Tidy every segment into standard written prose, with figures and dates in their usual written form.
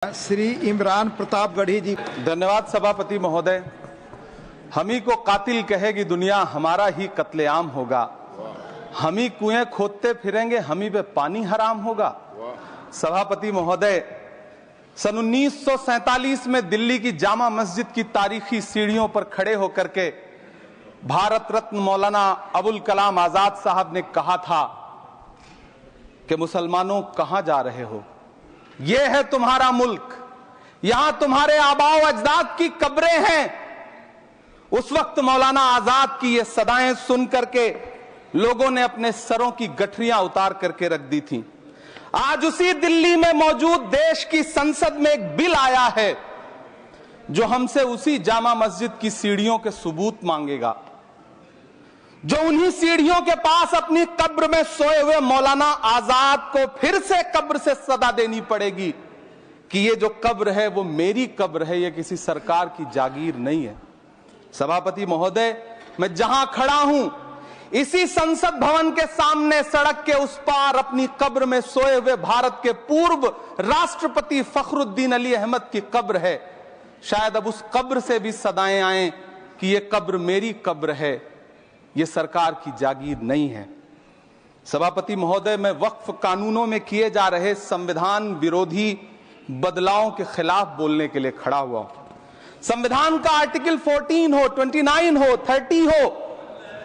श्री इमरान प्रतापगढ़ी जी। धन्यवाद सभापति महोदय। हम ही को कातिल कहेगी दुनिया, हमारा ही कत्लेआम होगा। हम ही कुएं खोदते फिरेंगे, हम ही पे पानी हराम होगा। सभापति महोदय, सन 1947 में दिल्ली की जामा मस्जिद की तारीखी सीढ़ियों पर खड़े होकर के भारत रत्न मौलाना अबुल कलाम आजाद साहब ने कहा था कि मुसलमानों कहां जा रहे हो, ये है तुम्हारा मुल्क, यहां तुम्हारे आबाओ अजदाद की कब्रें हैं। उस वक्त मौलाना आजाद की ये सदाएं सुन करके लोगों ने अपने सरों की गठरियां उतार करके रख दी थी। आज उसी दिल्ली में मौजूद देश की संसद में एक बिल आया है जो हमसे उसी जामा मस्जिद की सीढ़ियों के सबूत मांगेगा, जो उन्हीं सीढ़ियों के पास अपनी कब्र में सोए हुए मौलाना आजाद को फिर से कब्र से सदा देनी पड़ेगी कि ये जो कब्र है वो मेरी कब्र है, ये किसी सरकार की जागीर नहीं है। सभापति महोदय, मैं जहां खड़ा हूं इसी संसद भवन के सामने सड़क के उस पार अपनी कब्र में सोए हुए भारत के पूर्व राष्ट्रपति फखरुद्दीन अली अहमद की कब्र है। शायद अब उस कब्र से भी सदाएं आए कि ये कब्र मेरी कब्र है, ये सरकार की जागीर नहीं है। सभापति महोदय, मैं वक्फ कानूनों में किए जा रहे संविधान विरोधी बदलावों के खिलाफ बोलने के लिए खड़ा हुआ हूं। संविधान का आर्टिकल 14 हो, 29 हो, 30 हो,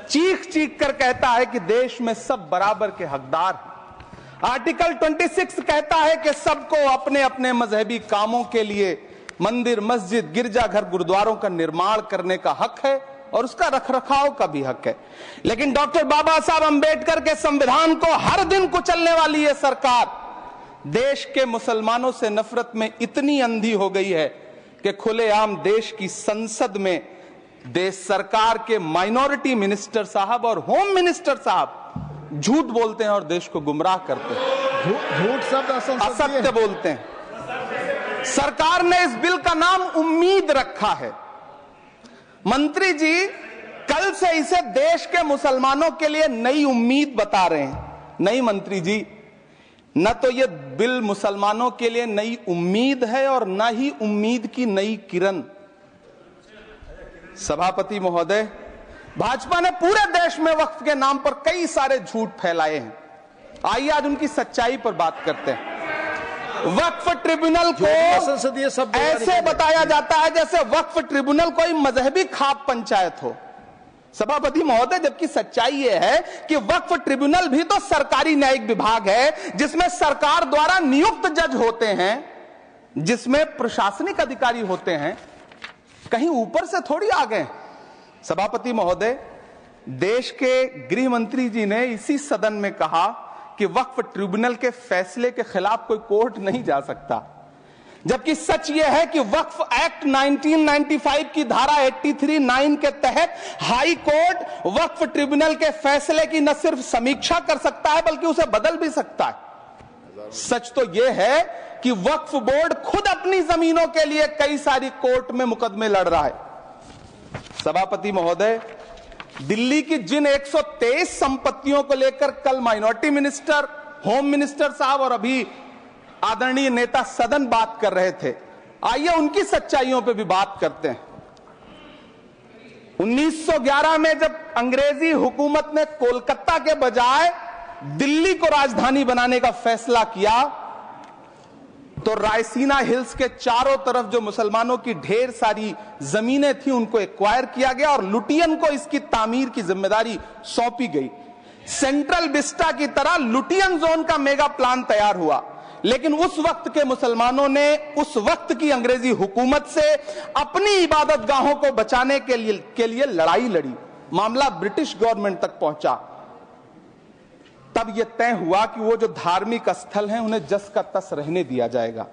चीख चीख कर कहता है कि देश में सब बराबर के हकदार हैं। आर्टिकल 26 कहता है कि सबको अपने अपने मजहबी कामों के लिए मंदिर, मस्जिद, गिरजाघर, गुरुद्वारों का निर्माण करने का हक है और उसका रखरखाव का भी हक है। लेकिन डॉक्टर बाबा साहब अंबेडकर के संविधान को हर दिन कुचलने वाली ये सरकार देश के मुसलमानों से नफरत में इतनी अंधी हो गई है कि खुलेआम देश की संसद में देश सरकार के माइनॉरिटी मिनिस्टर साहब और होम मिनिस्टर साहब झूठ बोलते हैं और देश को गुमराह करते हैं, झूठ शब्द असत्य बोलते हैं। सरकार ने इस बिल का नाम उम्मीद रखा है। मंत्री जी कल से इसे देश के मुसलमानों के लिए नई उम्मीद बता रहे हैं। नहीं मंत्री जी, न तो ये बिल मुसलमानों के लिए नई उम्मीद है और न ही उम्मीद की नई किरण। सभापति महोदय, भाजपा ने पूरे देश में वक्फ के नाम पर कई सारे झूठ फैलाए हैं। आइए आज उनकी सच्चाई पर बात करते हैं। वक्फ ट्रिब्यूनल को ऐसे बताया जाता है जैसे वक्फ ट्रिब्यूनल कोई मजहबी खाप पंचायत हो। सभापति महोदय, जबकि सच्चाई यह है कि वक्फ ट्रिब्यूनल भी तो सरकारी न्यायिक विभाग है जिसमें सरकार द्वारा नियुक्त जज होते हैं, जिसमें प्रशासनिक अधिकारी होते हैं, कहीं ऊपर से थोड़ी आ गए। सभापति महोदय, देश के गृह मंत्री जी ने इसी सदन में कहा कि वक्फ ट्रिब्यूनल के फैसले के खिलाफ कोई कोर्ट नहीं जा सकता, जबकि सच यह है कि वक्फ एक्ट 1995 की धारा 83(9) के तहत हाई कोर्ट वक्फ ट्रिब्यूनल के फैसले की न सिर्फ समीक्षा कर सकता है बल्कि उसे बदल भी सकता है। सच तो यह है कि वक्फ बोर्ड खुद अपनी जमीनों के लिए कई सारी कोर्ट में मुकदमे लड़ रहा है। सभापति महोदय, दिल्ली की जिन 123 संपत्तियों को लेकर कल माइनॉरिटी मिनिस्टर, होम मिनिस्टर साहब और अभी आदरणीय नेता सदन बात कर रहे थे, आइए उनकी सच्चाइयों पे भी बात करते हैं। 1911 में जब अंग्रेजी हुकूमत ने कोलकाता के बजाय दिल्ली को राजधानी बनाने का फैसला किया तो रायसीना हिल्स के चारों तरफ जो मुसलमानों की ढेर सारी जमीनें थी उनको एक्वायर किया गया और लुटियन को इसकी तामीर की जिम्मेदारी सौंपी गई। सेंट्रल विस्टा की तरह लुटियन जोन का मेगा प्लान तैयार हुआ, लेकिन उस वक्त के मुसलमानों ने उस वक्त की अंग्रेजी हुकूमत से अपनी इबादत गाहों को बचाने के लिए लड़ाई लड़ी। मामला ब्रिटिश गवर्नमेंट तक पहुंचा। तब यह तय हुआ कि वो जो धार्मिक स्थल हैं उन्हें जस का तस रहने दिया जाएगा।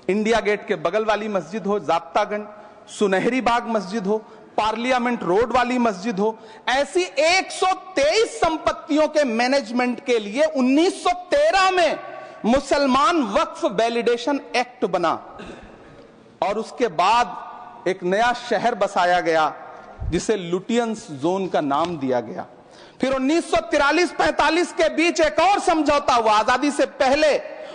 इंडिया गेट के बगल वाली मस्जिद हो, जाप्तागंज, सुनहरी बाग मस्जिद हो, पार्लियामेंट रोड वाली मस्जिद हो, ऐसी 123 संपत्तियों के मैनेजमेंट के लिए 1913 में मुसलमान वक्फ वैलिडेशन एक्ट बना और उसके बाद एक नया शहर बसाया गया जिसे लुटियंस जोन का नाम दिया गया। फिर 1943-45 के बीच एक और समझौता हुआ। आजादी से पहले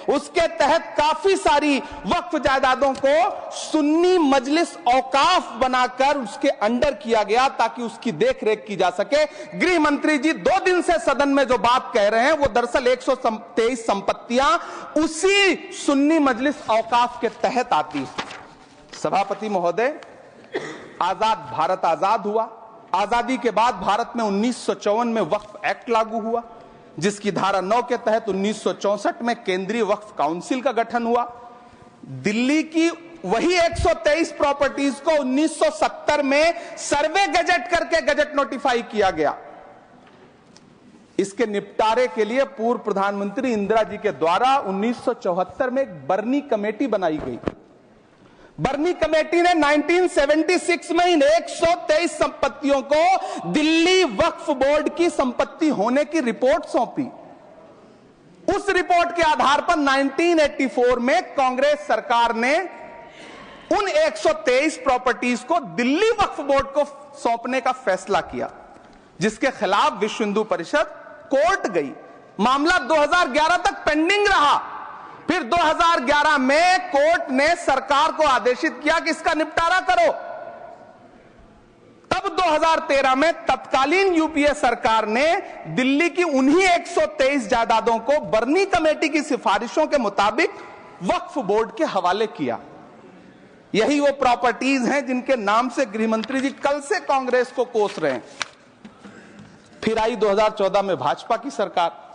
उसके तहत काफी सारी वक्फ जायदादों को सुन्नी मजलिस औकाफ बनाकर उसके अंडर किया गया ताकि उसकी देखरेख की जा सके। गृह मंत्री जी 2 दिन से सदन में जो बात कह रहे हैं वो दरअसल 123 संपत्तियां उसी सुन्नी मजलिस औकाफ के तहत आती। सभापति महोदय, आजाद भारत आजाद हुआ। आजादी के बाद भारत में 1954 में वक्फ एक्ट लागू हुआ, जिसकी धारा 9 के तहत 1964 में केंद्रीय वक्फ काउंसिल का गठन हुआ। दिल्ली की वही 123 प्रॉपर्टीज को 1970 में सर्वे गजट करके गजट नोटिफाई किया गया। इसके निपटारे के लिए पूर्व प्रधानमंत्री इंदिरा जी के द्वारा 1974 में एक बर्नी कमेटी बनाई गई। बर्नी कमेटी ने 1976 में इन 123 संपत्तियों को दिल्ली वक्फ बोर्ड की संपत्ति होने की रिपोर्ट सौंपी। उस रिपोर्ट के आधार पर 1984 में कांग्रेस सरकार ने उन 123 प्रॉपर्टीज को दिल्ली वक्फ बोर्ड को सौंपने का फैसला किया, जिसके खिलाफ विश्व हिंदू परिषद कोर्ट गई। मामला 2011 तक पेंडिंग रहा। फिर 2011 में कोर्ट ने सरकार को आदेशित किया कि इसका निपटारा करो। तब 2013 में तत्कालीन यूपीए सरकार ने दिल्ली की उन्हीं 123 जायदादों को बर्नी कमेटी की सिफारिशों के मुताबिक वक्फ बोर्ड के हवाले किया। यही वो प्रॉपर्टीज हैं जिनके नाम से गृहमंत्री जी कल से कांग्रेस को कोस रहे हैं। फिर आई 2014 में भाजपा की सरकार,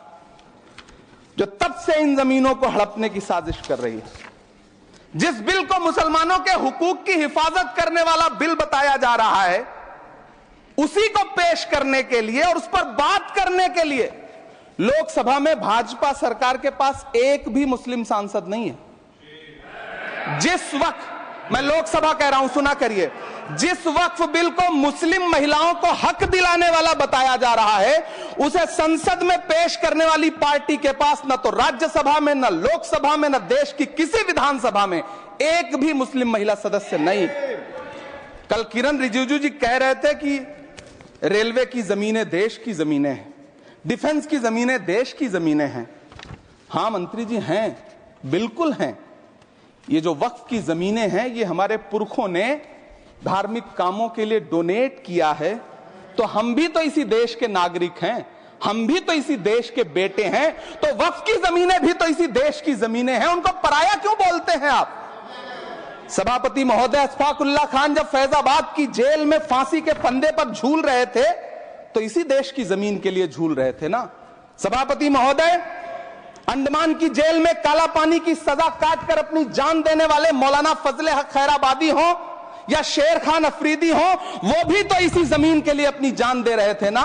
जो तब से इन जमीनों को हड़पने की साजिश कर रही है। जिस बिल को मुसलमानों के हुकूक की हिफाजत करने वाला बिल बताया जा रहा है, उसी को पेश करने के लिए और उस पर बात करने के लिए लोकसभा में भाजपा सरकार के पास एक भी मुस्लिम सांसद नहीं है। जिस वक्त, मैं लोकसभा कह रहा हूं, सुना करिए, जिस वक्फ बिल को मुस्लिम महिलाओं को हक दिलाने वाला बताया जा रहा है, उसे संसद में पेश करने वाली पार्टी के पास न तो राज्यसभा में, न लोकसभा में, न देश की किसी विधानसभा में एक भी मुस्लिम महिला सदस्य नहीं। कल किरण रिजिजू जी कह रहे थे कि रेलवे की जमीनें देश की जमीनें हैं, डिफेंस की जमीनें देश की जमीनें हैं। हां मंत्री जी, हैं, बिल्कुल हैं। ये जो वक्फ की जमीनें हैं, ये हमारे पुरखों ने धार्मिक कामों के लिए डोनेट किया है। तो हम भी तो इसी देश के नागरिक हैं, हम भी तो इसी देश के बेटे हैं। तो वक्फ की जमीनें भी तो इसी देश की जमीनें हैं, उनको पराया क्यों बोलते हैं आप? सभापति महोदय, अशफाकुल्लाह खान जब फैजाबाद की जेल में फांसी के फंदे पर झूल रहे थे, तो इसी देश की जमीन के लिए झूल रहे थे ना। सभापति महोदय, अंडमान की जेल में काला पानी की सजा काटकर अपनी जान देने वाले मौलाना फजले हक खैराबादी हो या शेर खान अफरीदी हो, वो भी तो इसी जमीन के लिए अपनी जान दे रहे थे ना।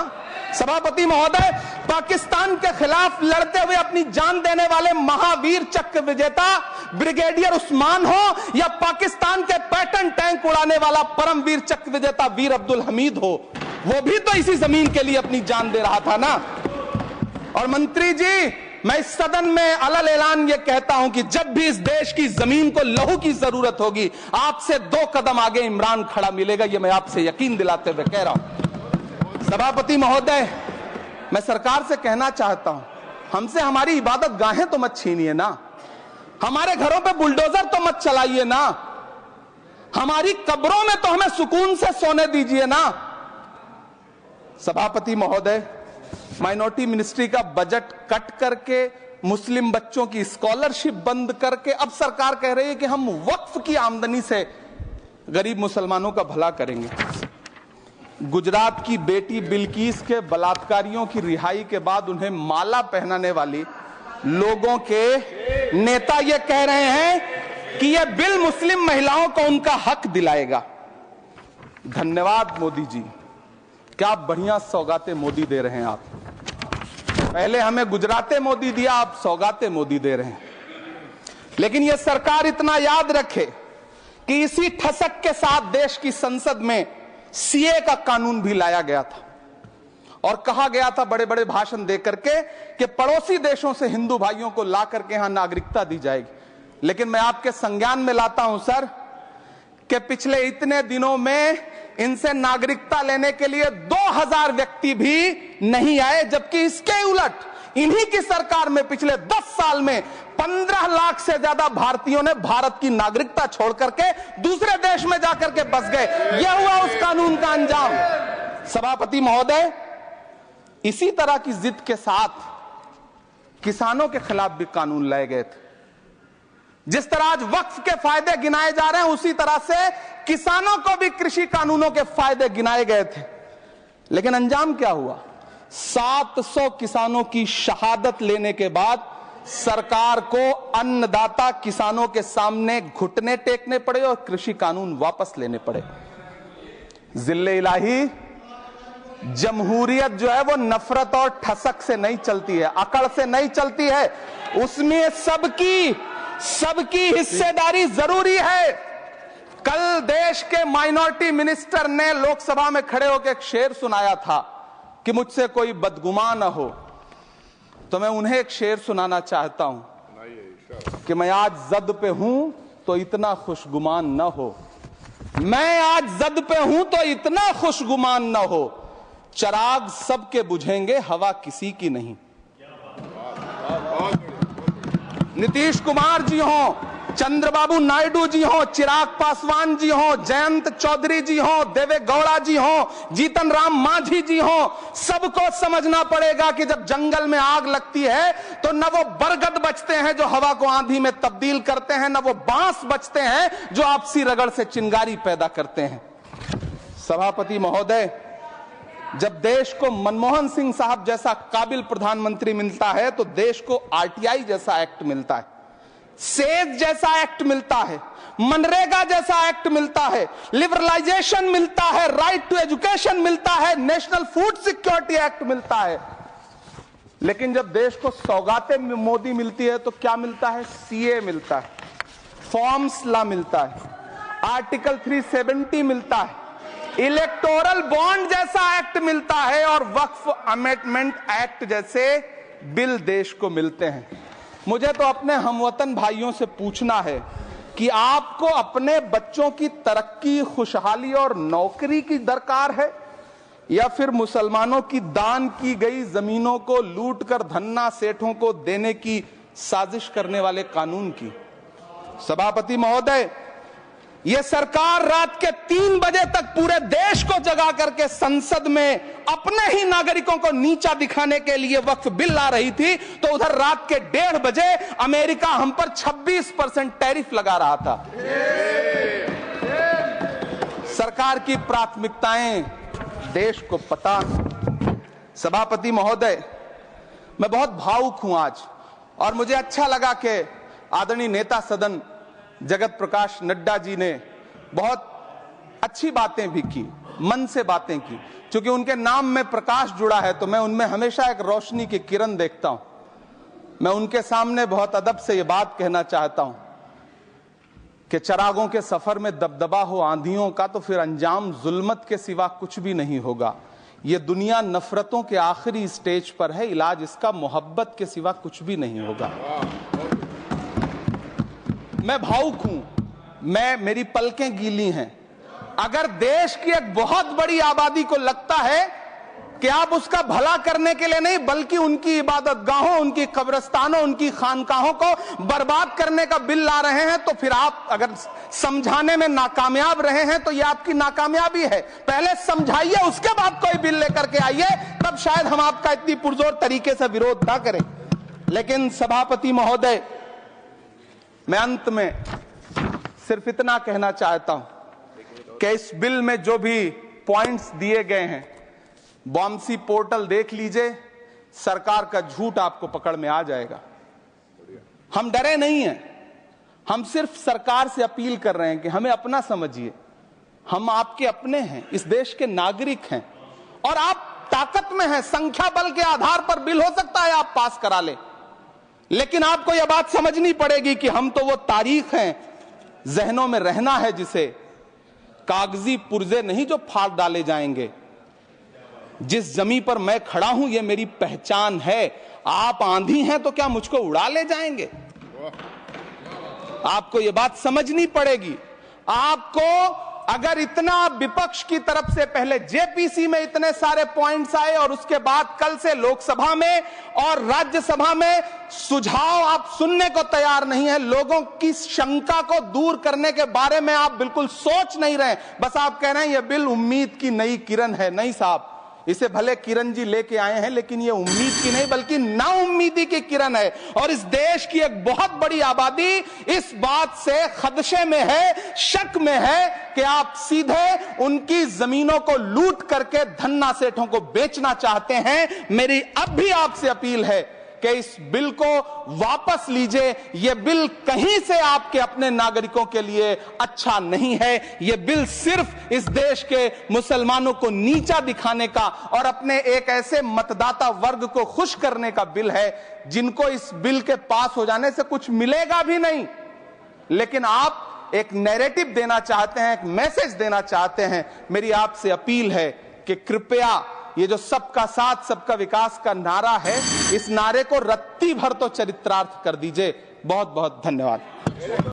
सभापति महोदय, पाकिस्तान के खिलाफ लड़ते हुए अपनी जान देने वाले महावीर चक्र विजेता ब्रिगेडियर उस्मान हो या पाकिस्तान के पैटर्न टैंक उड़ाने वाला परमवीर चक्र विजेता वीर अब्दुल हमीद हो, वो भी तो इसी जमीन के लिए अपनी जान दे रहा था ना। और मंत्री जी, मैं इस सदन में अलल ऐलान ये कहता हूं कि जब भी इस देश की जमीन को लहू की जरूरत होगी, आपसे 2 कदम आगे इमरान खड़ा मिलेगा, ये मैं आपसे यकीन दिलाते हुए कह रहा हूं। सभापति महोदय, मैं सरकार से कहना चाहता हूं, हमसे हमारी इबादत गाहें तो मत छीनिए ना, हमारे घरों पे बुलडोजर तो मत चलाइए ना, हमारी कब्रों में तो हमें सुकून से सोने दीजिए ना। सभापति महोदय, माइनॉरिटी मिनिस्ट्री का बजट कट करके, मुस्लिम बच्चों की स्कॉलरशिप बंद करके अब सरकार कह रही है कि हम वक्फ की आमदनी से गरीब मुसलमानों का भला करेंगे। गुजरात की बेटी बिल्किस के बलात्कारियों की रिहाई के बाद उन्हें माला पहनाने वाली लोगों के नेता ये कह रहे हैं कि यह बिल मुस्लिम महिलाओं को उनका हक दिलाएगा। धन्यवाद मोदी जी, क्या बढ़िया सौगातें मोदी दे रहे हैं आप। पहले हमें गुजराते मोदी दिया, आप सौगाते मोदी दे रहे हैं। लेकिन यह सरकार इतना याद रखे कि इसी ठसक के साथ देश की संसद में सीए का कानून भी लाया गया था और कहा गया था बड़े बड़े भाषण देकर के कि पड़ोसी देशों से हिंदू भाइयों को ला करके यहां नागरिकता दी जाएगी। लेकिन मैं आपके संज्ञान में लाता हूं सर कि पिछले इतने दिनों में इनसे नागरिकता लेने के लिए 2000 व्यक्ति भी नहीं आए, जबकि इसके उलट इन्हीं की सरकार में पिछले 10 साल में 15 लाख से ज्यादा भारतीयों ने भारत की नागरिकता छोड़ करके दूसरे देश में जाकर के बस गए। यह हुआ उस कानून का अंजाम। सभापति महोदय, इसी तरह की जिद के साथ किसानों के खिलाफ भी कानून लाए गए थे। जिस तरह आज वक्फ के फायदे गिनाए जा रहे हैं, उसी तरह से किसानों को भी कृषि कानूनों के फायदे गिनाए गए थे। लेकिन अंजाम क्या हुआ? 700 किसानों की शहादत लेने के बाद सरकार को अन्नदाता किसानों के सामने घुटने टेकने पड़े और कृषि कानून वापस लेने पड़े। जिल्ले इलाही, जमहूरियत जो है वो नफरत और ठसक से नहीं चलती है, अकड़ से नहीं चलती है। उसमें सबकी हिस्सेदारी जरूरी है। कल देश के माइनॉरिटी मिनिस्टर ने लोकसभा में खड़े होकर एक शेर सुनाया था कि मुझसे कोई बदगुमान न हो। तो मैं उन्हें एक शेर सुनाना चाहता हूं कि मैं आज जद पे हूं तो इतना खुशगुमान न हो, मैं आज जद पे हूं तो इतना खुशगुमान न हो, चराग सबके बुझेंगे हवा किसी की नहीं। नीतीश कुमार जी हो, चंद्रबाबू नायडू जी हो, चिराग पासवान जी हो, जयंत चौधरी जी हो, देवे गौड़ा जी हो, जीतन राम मांझी जी हो, सबको समझना पड़ेगा कि जब जंगल में आग लगती है तो न वो बरगद बचते हैं जो हवा को आंधी में तब्दील करते हैं, न वो बांस बचते हैं जो आपसी रगड़ से चिंगारी पैदा करते हैं। सभापति महोदय, जब देश को मनमोहन सिंह साहब जैसा काबिल प्रधानमंत्री मिलता है तो देश को आरटीआई जैसा एक्ट मिलता है, सेज जैसा एक्ट मिलता है, मनरेगा जैसा एक्ट मिलता है, लिबरलाइजेशन मिलता है, राइट टू एजुकेशन मिलता है, नेशनल फूड सिक्योरिटी एक्ट मिलता है। लेकिन जब देश को सौगातें मोदी मिलती है तो क्या मिलता है? सीए मिलता है, फॉर्म्स लॉ मिलता है, आर्टिकल 370 मिलता है, इलेक्टोरल बॉन्ड जैसा एक्ट मिलता है और वक्फ अमेंडमेंट एक्ट जैसे बिल देश को मिलते हैं। मुझे तो अपने हमवतन भाइयों से पूछना है कि आपको अपने बच्चों की तरक्की, खुशहाली और नौकरी की दरकार है या फिर मुसलमानों की दान की गई जमीनों को लूटकर धन्ना सेठों को देने की साजिश करने वाले कानून की? सभापति महोदय, यह सरकार रात के 3 बजे तक पूरे देश को जगा करके संसद में अपने ही नागरिकों को नीचा दिखाने के लिए वक्फ बिल ला रही थी, तो उधर रात के 1:30 बजे अमेरिका हम पर 26% टैरिफ लगा रहा था। सरकार की प्राथमिकताएं देश को पता। सभापति महोदय, मैं बहुत भावुक हूं आज, और मुझे अच्छा लगा कि आदरणीय नेता सदन जगत प्रकाश नड्डा जी ने बहुत अच्छी बातें भी की, मन से बातें की। क्योंकि उनके नाम में प्रकाश जुड़ा है तो मैं उनमें हमेशा एक रोशनी की किरण देखता हूं। मैं उनके सामने बहुत अदब से यह बात कहना चाहता हूं कि चरागों के सफर में दबदबा हो आंधियों का तो फिर अंजाम जुल्मत के सिवा कुछ भी नहीं होगा। यह दुनिया नफरतों के आखिरी स्टेज पर है, इलाज इसका मोहब्बत के सिवा कुछ भी नहीं होगा। मैं भावुक हूं, मेरी पलकें गीली हैं। अगर देश की एक बहुत बड़ी आबादी को लगता है कि आप उसका भला करने के लिए नहीं बल्कि उनकी इबादतगाहों, उनकी कब्रिस्तानों, उनकी खानकाहों को बर्बाद करने का बिल ला रहे हैं, तो फिर आप अगर समझाने में नाकामयाब रहे हैं तो यह आपकी नाकामयाबी है। पहले समझाइए, उसके बाद कोई बिल लेकर के आइए, तब शायद हम आपका इतनी पुरजोर तरीके से विरोध ना करें। लेकिन सभापति महोदय, मैं अंत में सिर्फ इतना कहना चाहता हूं कि इस बिल में जो भी पॉइंट्स दिए गए हैं, बॉम्सी पोर्टल देख लीजिए, सरकार का झूठ आपको पकड़ में आ जाएगा। हम डरे नहीं हैं, हम सिर्फ सरकार से अपील कर रहे हैं कि हमें अपना समझिए। हम आपके अपने हैं, इस देश के नागरिक हैं और आप ताकत में हैं। संख्या बल के आधार पर बिल हो सकता है आप पास करा ले, लेकिन आपको यह बात समझनी पड़ेगी कि हम तो वो तारीख हैं, जहनों में रहना है जिसे कागजी पुर्जे नहीं जो फाड़ डाले जाएंगे। जिस जमीन पर मैं खड़ा हूं यह मेरी पहचान है। आप आंधी हैं तो क्या मुझको उड़ा ले जाएंगे? आपको यह बात समझनी पड़ेगी। आपको अगर इतना विपक्ष की तरफ से पहले जेपीसी में इतने सारे पॉइंट्स आए और उसके बाद कल से लोकसभा में और राज्यसभा में सुझाव आप सुनने को तैयार नहीं है, लोगों की शंका को दूर करने के बारे में आप बिल्कुल सोच नहीं रहे, बस आप कह रहे हैं यह बिल उम्मीद की नई किरण है। नहीं साहब, इसे भले किरण जी लेके आए हैं, लेकिन ये उम्मीद की नहीं बल्कि नाउम्मीदी की किरण है। और इस देश की एक बहुत बड़ी आबादी इस बात से खदशे में है, शक में है कि आप सीधे उनकी जमीनों को लूट करके धन्ना सेठों को बेचना चाहते हैं। मेरी अब भी आपसे अपील है कि इस बिल को वापस लीजिए। यह बिल कहीं से आपके अपने नागरिकों के लिए अच्छा नहीं है। यह बिल सिर्फ इस देश के मुसलमानों को नीचा दिखाने का और अपने एक ऐसे मतदाता वर्ग को खुश करने का बिल है जिनको इस बिल के पास हो जाने से कुछ मिलेगा भी नहीं, लेकिन आप एक नैरेटिव देना चाहते हैं, एक मैसेज देना चाहते हैं। मेरी आपसे अपील है कि कृपया ये जो सबका साथ सबका विकास का नारा है, इस नारे को रत्ती भर तो चरित्रार्थ कर दीजिए। बहुत बहुत धन्यवाद।